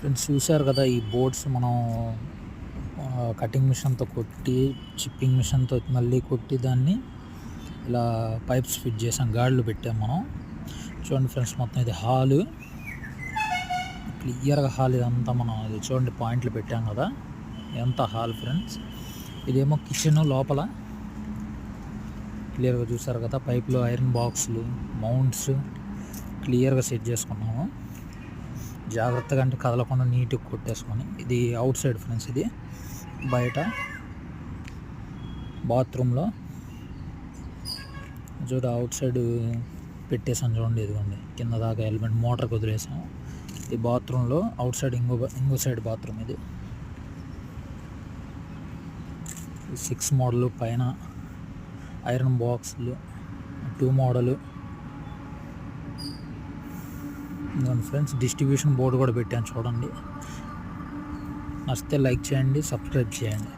Friends చూసారు కదా, ఈ బోర్డ్స్ మనం కటింగ్ మిషన్తో కొట్టి, చిప్పింగ్ మిషన్తో మళ్ళీ కొట్టి దాన్ని ఇలా పైప్స్ ఫిట్ చేసాం, గాడులు పెట్టాం మనం. చూడండి ఫ్రెండ్స్, మొత్తం ఇది హాలు, క్లియర్గా హాల్ ఇదంతా. మనం ఇది చూడండి, పాయింట్లు పెట్టాం కదా, ఎంత హాల్ ఫ్రెండ్స్. ఇదేమో కిచెన్ లోపల క్లియర్గా చూసారు కదా, పైపులు, ఐరన్ బాక్సులు, మౌంట్స్ క్లియర్గా సెట్ చేసుకున్నాము. జాగ్రత్తగా అంటే కదలకుండా నీట్గా కొట్టేసుకొని. ఇది అవుట్ సైడ్ ఫ్రెండ్స్, ఇది బయట బాత్రూంలో చూడ అవుట్ సైడ్ పెట్టేసాం చూడండి. ఇదిగోండి కింద దాకా ఎలిమెంట్ మోటార్కి వదిలేసాం. ఈ బాత్రూంలో అవుట్ సైడ్ ఇంకో సైడ్ బాత్రూమ్. ఇది 6 మోడలు, పైన ఐరన్ బాక్సులు, 2 మోడలు. ఇదిగోండి ఫ్రెండ్స్, డిస్ట్రిబ్యూషన్ బోర్డు కూడా పెట్టాను చూడండి. నచ్చితే లైక్ చేయండి, సబ్స్క్రైబ్ చేయండి.